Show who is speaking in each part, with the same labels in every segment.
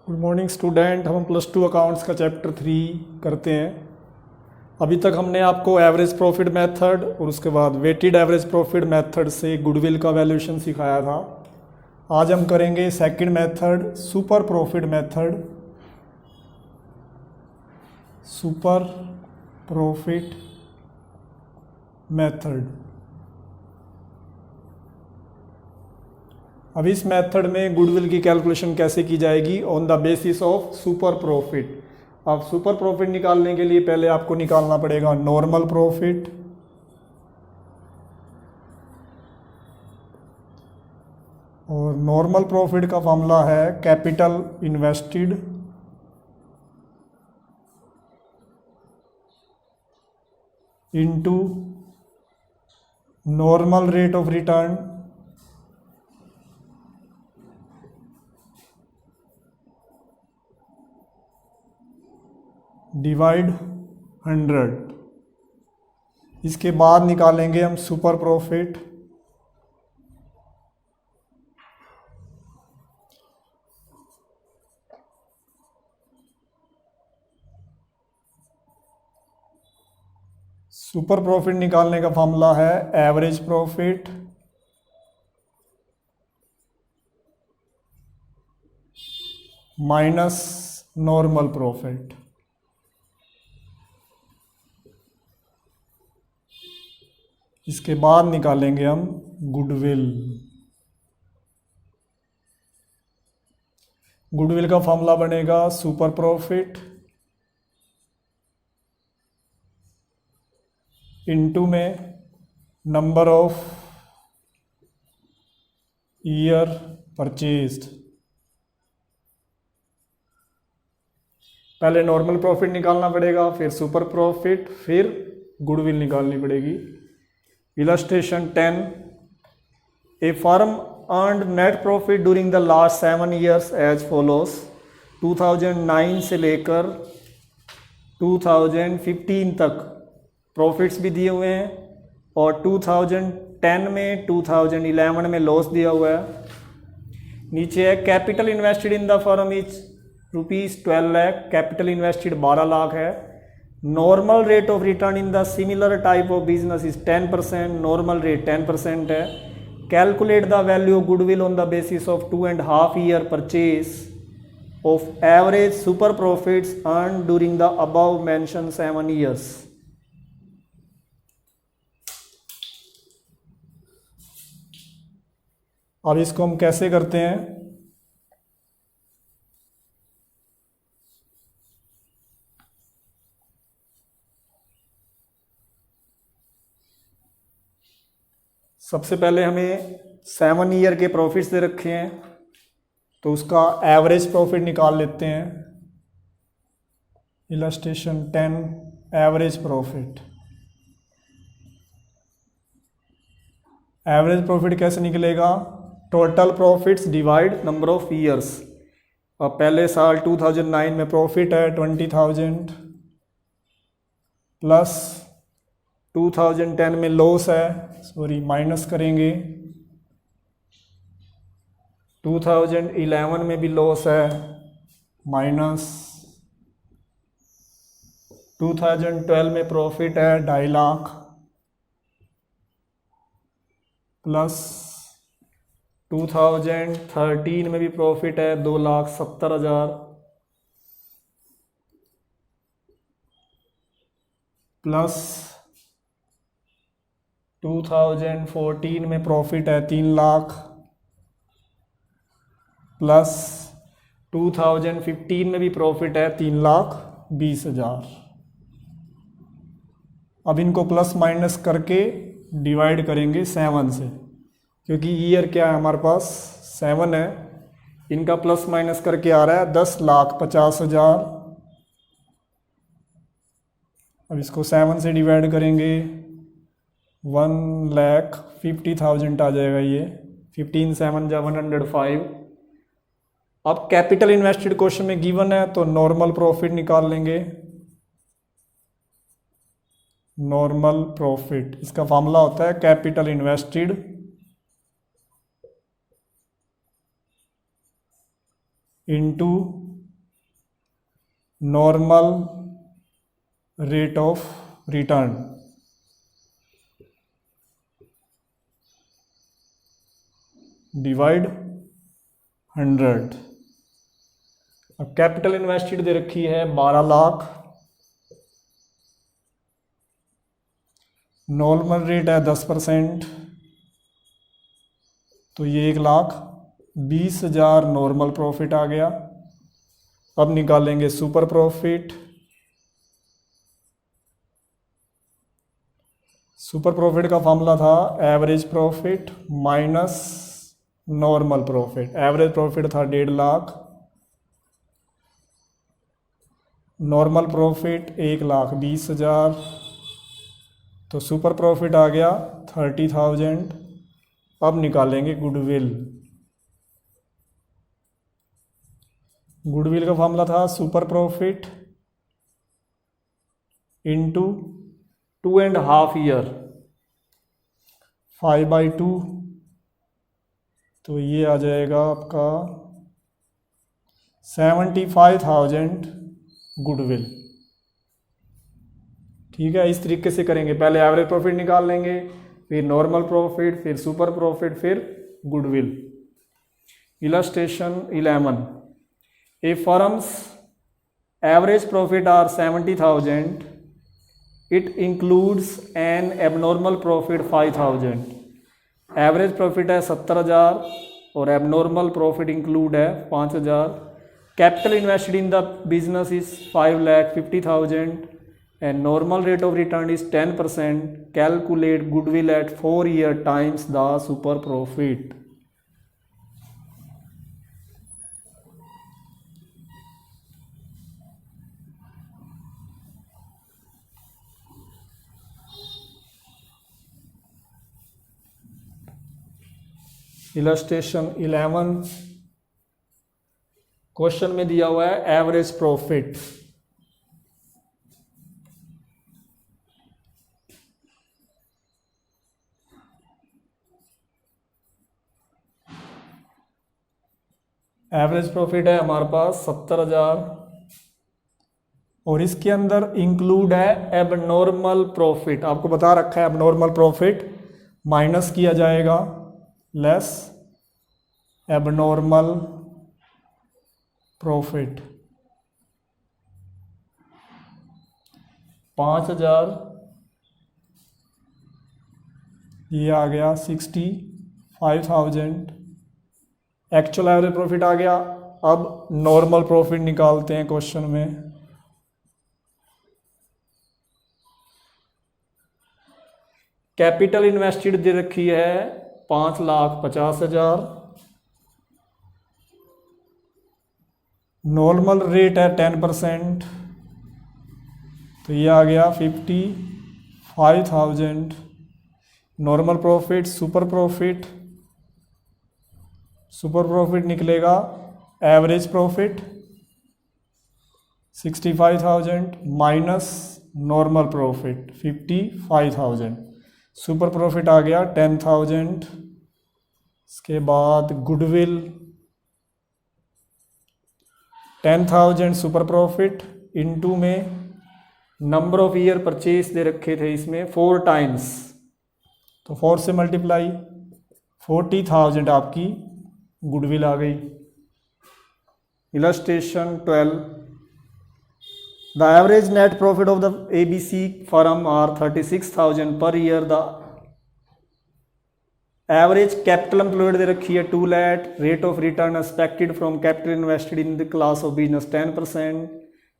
Speaker 1: Good morning student. हम +2 accounts का chapter 3 करते हैं। अभी तक हमने आपको एवरेज प्रॉफिट मेथड और उसके बाद वेटेड एवरेज प्रॉफिट मेथड से गुडविल का वैल्यूएशन सिखाया था। आज हम करेंगे second method, super profit method. Super profit method. अब इस मेथड में गुडविल की कैलकुलेशन कैसे की जाएगी? On the basis of super profit. अब सुपर प्रॉफिट निकालने के लिए पहले आपको निकालना पड़ेगा नॉर्मल प्रॉफिट, और नॉर्मल प्रॉफिट का फॉर्मूला है capital invested into normal rate of return divide 100। इसके बाद निकालेंगे हम सुपर प्रॉफिट। सुपर प्रॉफिट निकालने का फॉर्मूला है average profit minus normal profit. इसके बाद निकालेंगे हम गुडविल। गुडविल का फॉर्मूला बनेगा सुपर प्रॉफिट इनटू में नंबर ऑफ ईयर परचेज्ड। पहले नॉर्मल प्रॉफिट निकालना पड़ेगा, फिर सुपर प्रॉफिट, फिर गुडविल निकालनी पड़ेगी। Illustration 10. A firm earned net profit during the last 7 years as follows. 2009 से लेकर 2015 तक प्रॉफिट्स भी दिए हुए हैं, और 2010 में 2011 में लॉस दिया हुआ है। नीचे है capital invested in the firm is ₹12 lakh. Capital invested 12 lakh है। Normal rate of return in the similar type of business is 10%। Normal rate 10% है। Calculate the value of goodwill on the basis of 2.5 year purchase of average super profits earn during the above mention 7 years. अब इसको हम कैसे करते हैं? सबसे पहले हमें 7 ईयर के प्रॉफिट्स दे रखे हैं, तो उसका एवरेज प्रॉफिट निकाल लेते हैं। Illustration 10, average profit. Average profit कैसे निकलेगा? Total profits divide number of years. अब पहले साल 2009 में प्रॉफिट है 20,000 प्लस 2010 में लॉस है, माइनस करेंगे। 2011 में भी लॉस है, माइनस। 2012 में प्रॉफिट है 2.5 लाख, प्लस 2013 में भी प्रॉफिट है 2,70,000, प्लस 2014 में प्रॉफिट है 3 लाख, प्लस 2015 में भी प्रॉफिट है 3,20,000। अब इनको प्लस माइनस करके डिवाइड करेंगे 7 से, क्योंकि ईयर क्या है हमारे पास 7 है। इनका प्लस माइनस करके आ रहा है 10,50,000। अब इसको 7 से डिवाइड करेंगे 1,50,000 आ जाएगा। ये 15 7 जा 105। अब कैपिटल इन्वेस्टेड क्वेश्चन में गिवन है, तो नॉर्मल प्रॉफिट निकाल लेंगे। नॉर्मल प्रॉफिट, इसका फॉर्मूला होता है capital invested into normal rate of return, divide 100। अब कैपिटल इन्वेस्टेड दे रखी है 12 लाख, नॉर्मल रेट है 10%, तो ये 1,20,000 नॉर्मल प्रॉफिट आ गया। अब निकालेंगे सुपर प्रॉफिट। सुपर प्रॉफिट का फॉर्मूला था average profit minus normal profit. Average profit था 1.5 लाख, नॉर्मल प्रॉफिट 1,20,000, तो सुपर प्रॉफिट आ गया 30,000। अब निकालेंगे गुडविल। गुडविल का फॉर्मूला था सुपर प्रॉफिट इंटू 2.5 ईयर 5/2, तो ये आ जाएगा आपका 75,000 गुडविल। ठीक है, इस तरीके से करेंगे। पहले एवरेज प्रॉफिट निकाल लेंगे, फिर नॉर्मल प्रॉफिट, फिर सुपर प्रॉफिट, फिर goodwill. Illustration 11। A firm's average profit are 70,000, it includes an abnormal profit 5,000। Average profit है 70,000 और एबनॉर्मल प्रॉफिट इंक्लूड है 5,000। Capital invested in the business is 5,50,000 and normal rate of return is 10%. Calculate goodwill at 4 year times the super profit. Illustration 11। Question में दिया हुआ है average profit. Average profit है हमारे पास 70,000 और इसके अंदर इंक्लूड है एबनॉर्मल प्रॉफिट। आपको बता रखा है एबनॉर्मल प्रॉफिट माइनस किया जाएगा, लेस एबनॉर्मल प्रॉफिट 5,000, ये आ गया 65,000। एक्चुअल एवरेज प्रॉफिट आ गया। अब नॉर्मल प्रॉफिट निकालते हैं क्वेश्चन में। कैपिटल इन्वेस्टेड दे रखी है 5,50,000, नॉर्मल रेट है 10%, तो ये आ गया 55,000। नॉर्मल प्रॉफिट सुपर प्रॉफिट निकलेगा average profit 65,000 minus normal profit 55,000। Super profit आ गया 10,000। इसके बाद गुडविल 10,000 सुपर प्रॉफिट इनटू में नंबर ऑफ ईयर परचेज दे रखे थे इसमें 4 टाइम्स, तो 4 से मल्टीप्लाई 40,000 आपकी गुडविल आ गई। Illustration 12। The average net profit of the ABC firm are 36,000 per year. The average capital employed दे रखी है 2 lakh. Rate of return expected from capital invested in the class of business 10%।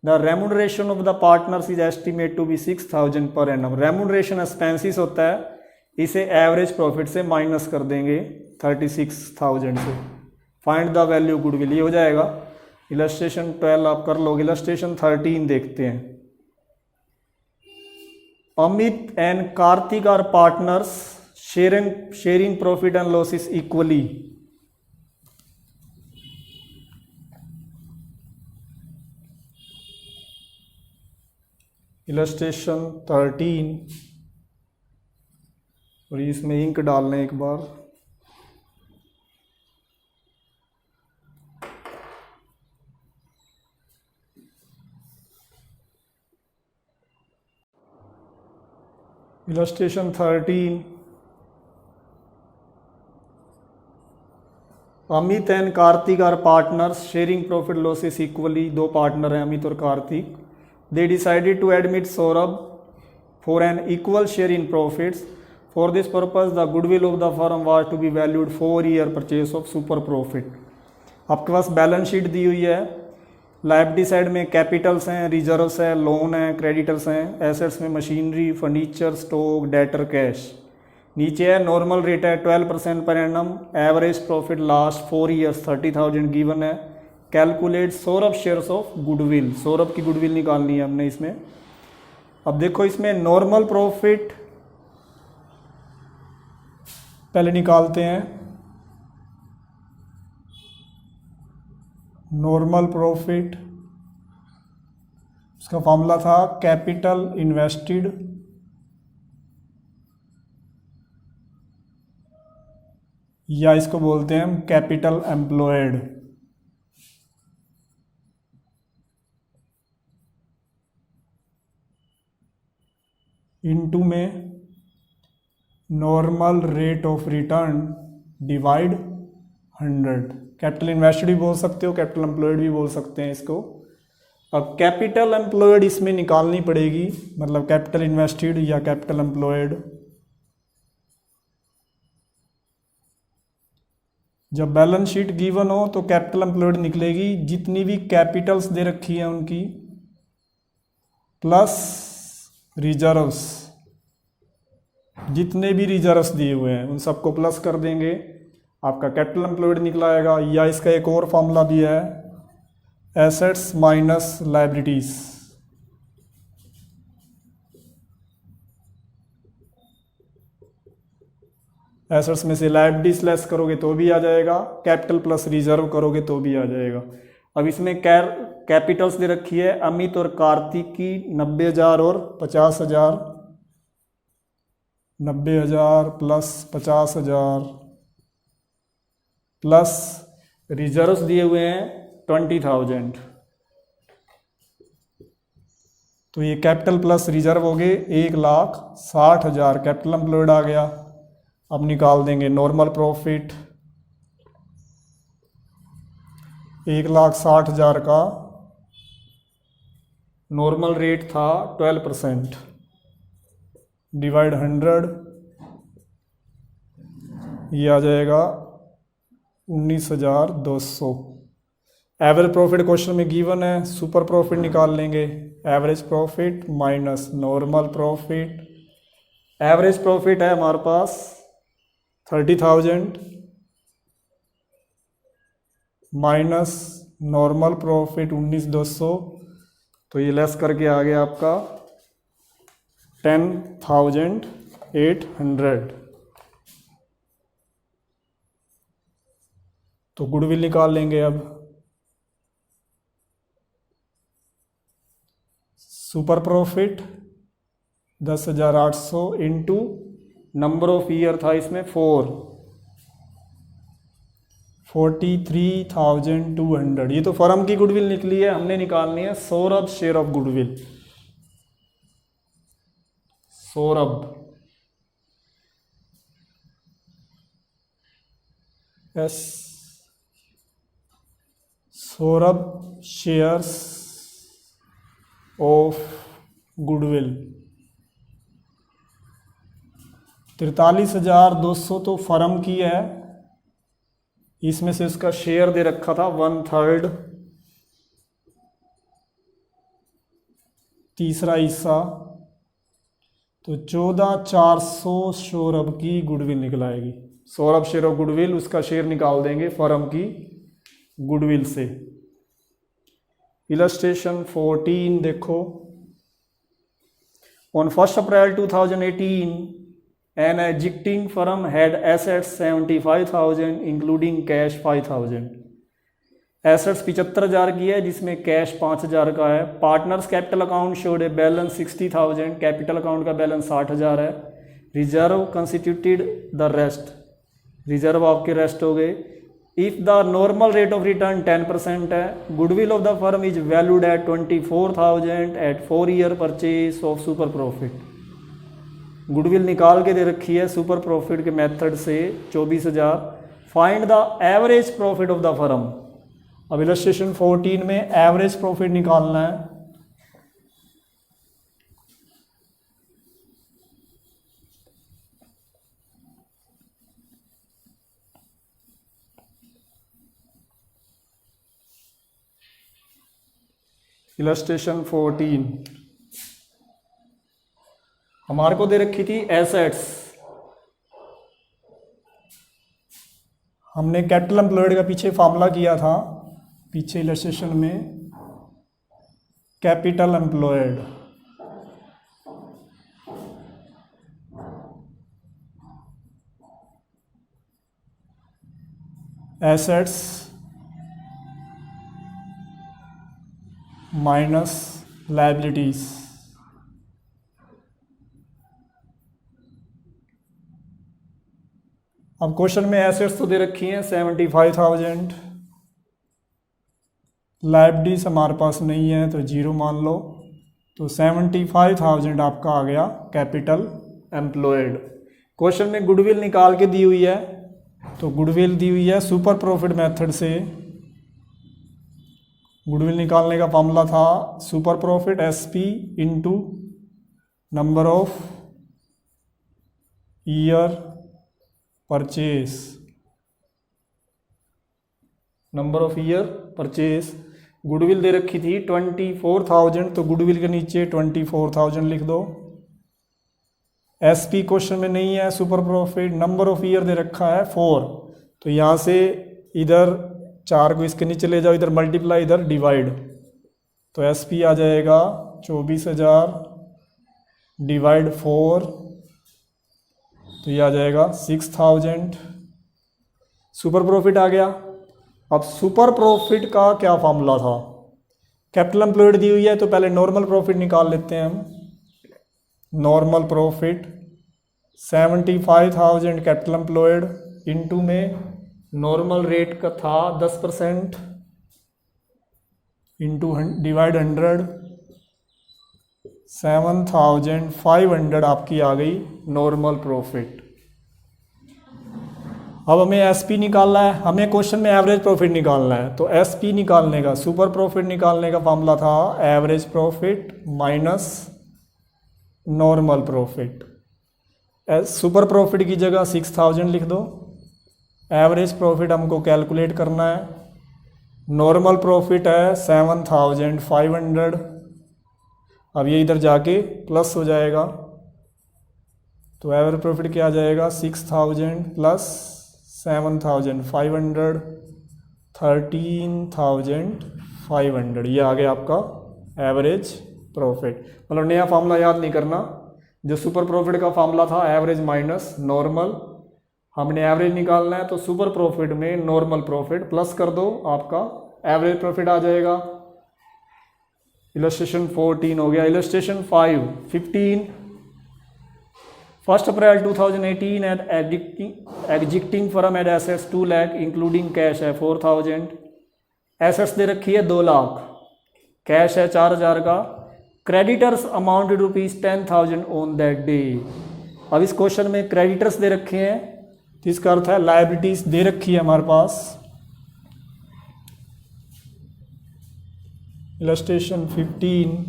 Speaker 1: The remuneration of the partners is estimate to be 6,000 per annum. Remuneration expenses होता है, इसे average profit से minus कर देंगे 36,000 से। फाइंड द वैल्यू गुडविल, ये हो जाएगा। इलस्ट्रेशन 12 आप कर लोगे। इलस्ट्रेशन 13 देखते हैं। Amit and Kartik are partners sharing profit and losses equally. Illustration 13 और इसमें इंक डालने एक बार। Illustration 13. Amit and Kartik are partners sharing profit losses equally. दो पार्टनर हैं अमित और Kartik. They decided to admit Saurabh for an equal share in profits. For this purpose the goodwill of the firm was to be valued 4 year purchase of super profit. आपके पास balance sheet दी हुई है. Liability side में capitals हैं, reserves है, loan है, creditors हैं. Assets में machinery, furniture, stock, debtor, cash. नीचे है नॉर्मल रेट है 12% per annum. Average profit last 4 years 30,000 given है. Calculate Saurabh shares of goodwill. Saurabh की गुडविल निकालनी है हमने इसमें. अब देखो इसमें नॉर्मल प्रॉफिट पहले निकालते हैं. नॉर्मल प्रॉफिट इसका फॉर्मूला था कैपिटल इन्वेस्टेड या इसको बोलते हैं हम कैपिटल एम्प्लॉयड. इनटू में normal rate of return divide 100. Capital invested भी बोल सकते हो, कैपिटल एम्प्लॉयड भी बोल सकते हैं इसको. अब कैपिटल एम्प्लॉयड इसमें निकालनी पड़ेगी, मतलब कैपिटल इन्वेस्टेड या कैपिटल एम्प्लॉयड. जब बैलेंस शीट गिवन हो तो कैपिटल एम्प्लॉयड निकलेगी. जितनी भी कैपिटल्स दे रखी है उनकी प्लस रिजर्व्स, जितने भी रिजर्व्स दिए हुए हैं उन सबको प्लस कर देंगे, आपका कैपिटल एम्प्लॉयड निकलाएगा. या इसका एक और फॉर्मूला भी है एसेट्स माइनस लायबिलिटीज. एसेट्स में से लायबिलिटीज लेस करोगे तो भी आ जाएगा, कैपिटल प्लस रिजर्व करोगे तो भी आ जाएगा. अब इसमें कैपिटल्स दे रखी है अमित और कार्तिक की 90,000 और 50,000. 90,000 प्लस 50,000 प्लस रिजर्व्स दिए हुए हैं 20,000. तो ये कैपिटल प्लस रिजर्व हो गए 1,60,000. कैपिटल एम्प्लॉयड आ गया. अब निकाल देंगे नॉर्मल प्रॉफिट. 1,60,000 का नॉर्मल रेट था 12% डिवाइड 100. ये आ जाएगा 19,200. एवरेज प्रॉफिट क्वेश्चन में गिवन है. सुपर प्रॉफिट निकाल लेंगे. Average profit minus normal profit. Average profit है हमारे पास 30,000 माइनस नॉर्मल प्रॉफिट 19,200. तो ये लेस करके आ गया आपका 10,800. तो गुडविल निकाल लेंगे. अब super profit 10,800 into number of year था इसमें 4, 43,200. ये तो फर्म की गुडविल निकली है. हमने निकालनी है Saurabh share of goodwill. Saurabh S Saurabh shares of goodwill 43,200 तो फर्म की है. इसमें से उसका शेयर दे रखा था 1/3, तीसरा हिस्सा. तो 14,400 सौरभ की गुडविल निकलाएगी. सौरभ शेयर ऑफ गुडविल, उसका शेयर निकाल देंगे फर्म की गुडविल से. इलस्ट्रेशन 14 देखो. On 1 April 2018 an exiting firm had assets 75,000 including cash 5,000. Assets 75,000 की है जिसमें कैश 5,000 का है. Partners capital account showed a balance 60,000. Capital account का बैलेंस 60,000 है. Reserve constituted the rest. Reserve आपके रेस्ट हो गए. If the normal rate of return 10% है. Goodwill of the firm is valued at 24,000 at 4 year purchase of super profit. Goodwill निकाल के दे रखी है सुपर प्रॉफिट के मेथड से 24,000। Find the average profit of the firm. अब इलस्ट्रेशन 14 में average profit निकालना है। इलस्ट्रेशन 14 हमारे को दे रखी थी एसेट्स। हमने कैपिटल एम्प्लॉयड का पीछे फार्मूला किया था, पीछे इलस्ट्रेशन में capital employed assets minus liabilities. अब क्वेश्चन में एसेट्स तो दे रखी हैं 75,000, लायबिलिटीज हमारे पास नहीं है तो जीरो मान लो, तो 75,000 आपका आ गया कैपिटल एम्प्लॉयड। क्वेश्चन में गुडविल निकाल के दी हुई है, तो गुडविल दी हुई है सुपर प्रॉफिट मेथड से। गुडविल निकालने का फॉर्मूला था super profit SP into number of year purchase, number of year purchase. Goodwill दे रखी थी 24,000, तो गुडविल के नीचे 24,000 लिख दो। SP क्वेश्चन में नहीं है, super profit number of year दे रखा है 4, तो यहाँ से इधर 4 को इसके नीचे ले जाओ, इधर मल्टीप्लाई इधर डिवाइड, तो SP आ जाएगा 24,000 डिवाइड 4, तो ये आ जाएगा 6,000। सुपर प्रॉफिट आ गया। अब सुपर प्रॉफिट का क्या फॉर्मूला था? कैपिटल एम्प्लॉयड दी हुई है तो पहले नॉर्मल प्रॉफिट निकाल लेते हैं हम। Normal profit 75,000 capital employed into में नॉर्मल रेट का था 10% इंटू डिवाइड 100, 7,500 आपकी आ गई नॉर्मल प्रॉफिट। अब हमें SP निकालना है, हमें क्वेश्चन में एवरेज प्रॉफिट निकालना है, तो SP निकालने का, सुपर प्रॉफिट निकालने का फॉर्मूला था average profit minus normal profit. Super profit की जगह 6,000 लिख दो। एवरेज प्रॉफिट हमको कैलकुलेट करना है, नॉर्मल प्रॉफिट है 7,500। अब ये इधर जाके प्लस हो जाएगा, तो एवरेज प्रॉफिट क्या आ जाएगा 6,000 प्लस 7,500, 13,500, ये आ गया आपका एवरेज प्रॉफिट। मतलब नया फार्मूला याद नहीं करना, जो सुपर प्रॉफिट का फार्मूला था एवरेज माइनस नॉर्मल, हमने एवरेज निकालना है तो सुपर प्रॉफिट में नॉर्मल प्रॉफिट प्लस कर दो, आपका एवरेज प्रॉफिट आ जाएगा। इलस्ट्रेशन 14 हो गया। Illustration 15 1 April 2018 at existing firm had assets 2 lakh including cash है 4,000। एसेट्स दे रखी है 2 लाख, कैश है 4,000 का। Creditors amounted ₹10,000 on that day. अब इस क्वेश्चन में क्रेडिटर्स दे रखे हैं, तो इसका अर्थ है लायबिलिटीज दे रखी है हमारे पास। इलस्ट्रेशन 15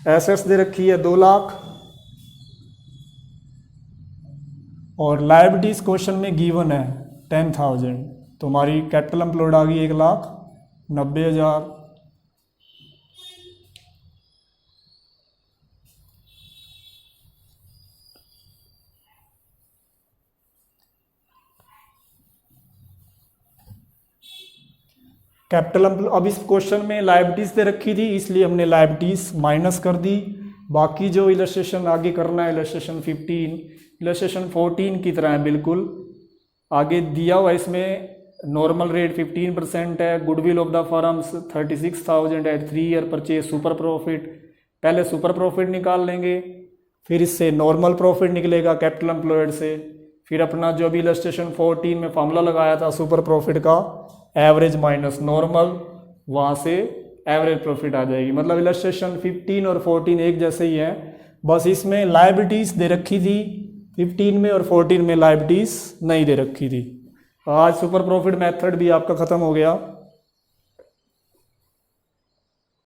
Speaker 1: एसेट्स दे रखी है 2 लाख और लायबिलिटीज क्वेश्चन में गिवन है 10,000, तो हमारी कैपिटल एम्प्लॉयड आ गई 1,90,000। कैपिटल अब इस क्वेश्चन में लायबिलिटीज दे रखी थी, इसलिए हमने लायबिलिटीज माइनस कर दी। बाकी जो इलस्ट्रेशन आगे करना है, इलस्ट्रेशन 15 इलस्ट्रेशन 14 की तरह है बिल्कुल। आगे दिया हुआ इसमें नॉर्मल रेट 15% है, गुडविल ऑफ द फर्म्स 36,000 है, 3 ईयर परचेज, सुपर प्रॉफिट। पहले सुपर प्रॉफिट निकाल लेंगे, फिर इससे नॉर्मल प्रॉफिट निकलेगा कैपिटल एम्प्लॉयड से, फिर अपना जो भी इलस्ट्रेशन 14 में फॉर्मूला लगाया था सुपर प्रॉफिट का, एवरेज माइनस नॉर्मल, वहाँ से एवरेज प्रॉफिट आ जाएगी। मतलब इलस्ट्रेशन 15 और 14 एक जैसे ही हैं, बस इसमें लायबिलिटीज़ दे रखी थी 15 में और 14 में लायबिलिटीज़ नहीं दे रखी थी। आज सुपर प्रॉफिट मेथड भी आपका ख़त्म हो गया।